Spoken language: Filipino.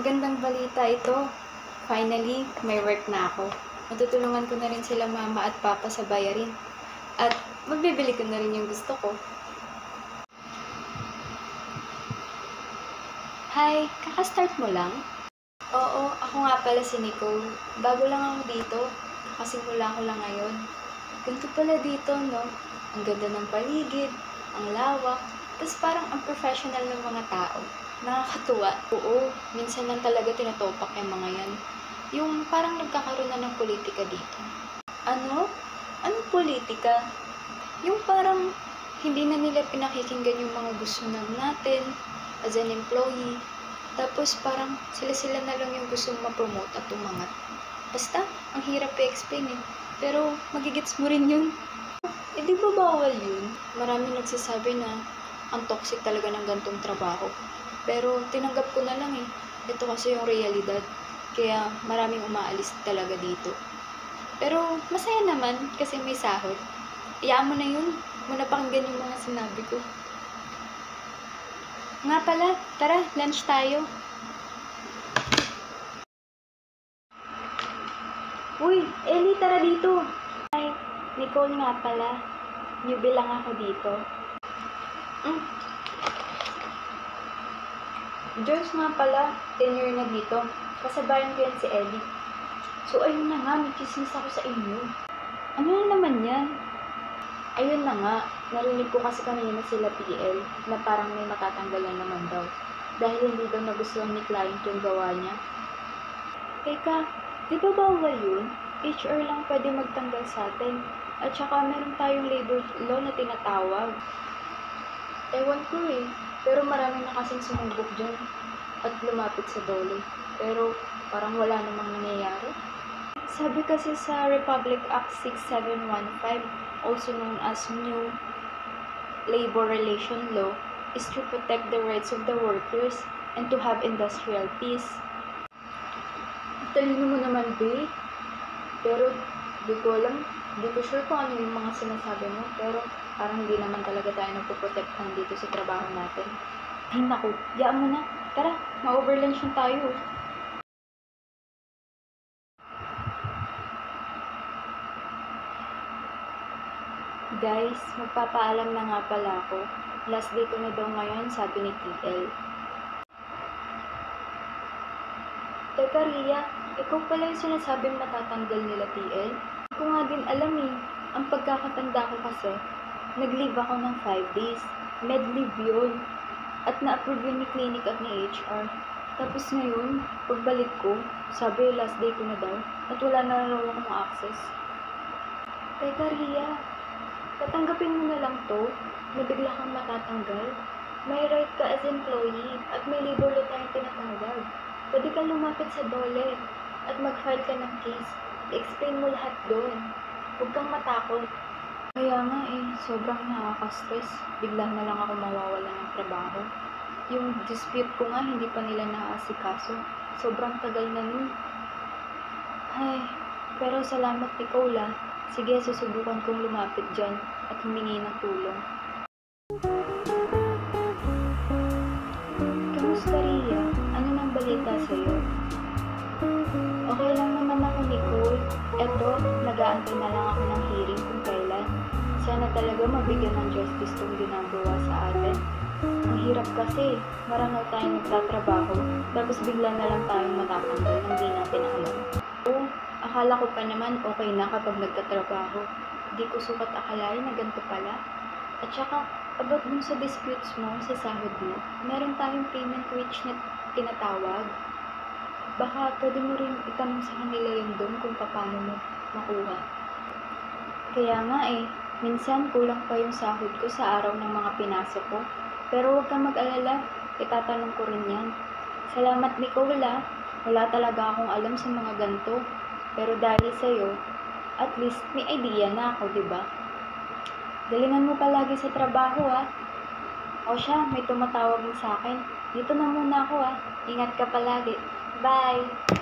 Magandang balita ito. Finally, may work na ako. Matutulungan ko na rin sila mama at papa sa bayarin. At mabibili ko na rin yung gusto ko. Hi, kakastart mo lang? Oo, ako nga pala si Nicole. Bago lang ako dito. Kakasimula ko lang ngayon. Ganito pala dito, no? Ang ganda ng paligid, ang lawak, tapos parang ang professional ng mga tao. Nakakatuwa. Oo, minsan lang talaga tinatopak yung mga yan. Yung parang nagkakaroon na ng politika dito. Ano? Anong politika? Yung parang hindi na nila pinakikinggan yung mga gusto natin as an employee. Tapos parang sila na lang yung gusto ma-promote at umangat. Basta, ang hirap i-explain eh. Pero magigets mo rin yun. Eh di ba bawal yun? Marami nagsasabi na ang toxic talaga ng gantong trabaho. Pero tinanggap ko na lang eh. Ito kasi yung realidad. Kaya maraming umaalis talaga dito. Pero masaya naman kasi may sahod. Iyaan mo na yun. Muna pakinggan yung mga sinabi ko. Nga pala, tara, lunch tayo. Uy, Ellie, tara dito. Hi, Nicole nga pala. Newbie lang ako dito. Joyce nga pala, tenure na dito. Kasabayan ko yan si Ellie. So ayun na nga, may chismis ako sa inyo. Ano na naman yan? Ayun na nga, narinig ko kasi kanina sila PL na parang may matatanggal na naman daw. Dahil hindi daw nagustuhan ni client yung gawa niya. Teka, di ba bawal yun? HR lang pwede magtanggal sa atin. At saka meron tayong labor law na tinatawag. Ewan ko eh. Pero marami na kasing sumubok dyan at lumapit sa dole. Pero parang wala namang nangyayari. Sabi kasi sa Republic Act 6715, also known as New Labor Relation Law, is to protect the rights of the workers and to have industrial peace. Talino mo naman, babe. Pero di ko alam, di ko sure kung ano yung mga sinasabi mo. Pero parang hindi naman talaga tayo nagpuprotektahan dito sa trabaho natin. Ay naku, yaan mo na. Tara, ma-overlunch na tayo. Guys, magpapaalam na nga pala ako. Last day ko na daw ngayon, sabi ni TL. Teka Ria, ikaw pala yung sinasabing matatanggal nila TL? Hindi ko nga din alam eh. Ang pagkakatanda ko kasi, nag-leave ako ng 5 days. Med leave yun. At na-approve yun ni clinic at ni HR. Tapos ngayon, pagbalik ko, sabi last day ko na daw. At wala na raw akong access. Teka Ria, tatanggapin mo na lang to, na bigla kang matatanggal. May right ka as employee at may labor law tayong tinatawag. Pwede kang lumapit sa dole at mag-file ka ng case. I-explain mo lahat doon. Huwag kang matakot. Kaya nga eh, sobrang nakaka-stress. Bigla na lang ako mawawala ng trabaho. Yung dispute ko nga, hindi pa nila naaasikaso. Sobrang tagal na nun. Ay, pero salamat Nicole ah. Sige, susubukan kong lumapit dyan at humingi ng tulong. Kamusta Ria? Ano nang balita sa'yo? Okay lang naman ako Nicole. Eto, nag-aantay na lang ako ng hearing kung kailan. Sana talaga mabigyan ng justice tong ginagawa sa atin. Ang hirap kasi, marangal tayong nagtatrabaho, tapos bigla na lang tayong matatanggal ng di natin alam. Oo, akala ko pa naman okay na kapag nagtatrabaho. Di ko sukat akalain na ganito pala. At saka, about dun sa disputes mo, sa sahod mo, meron tayong payment wage na tinatawag. Baka pwede mo rin itanong sa kanila yun doon kung paano mo makuha. Kaya nga eh, minsan kulang pa yung sahod ko sa araw ng mga pinasok ko. Pero huwag kang mag-alala, itatanong ko rin yan. Salamat Nicole ah. Wala talaga akong alam sa mga ganito. Pero dahil sa'yo, at least may idea na ako, diba? Galingan mo palagi sa trabaho ah. O siya, may tumatawag mo sa akin. Dito na muna ako ah. Ingat ka palagi. Bye!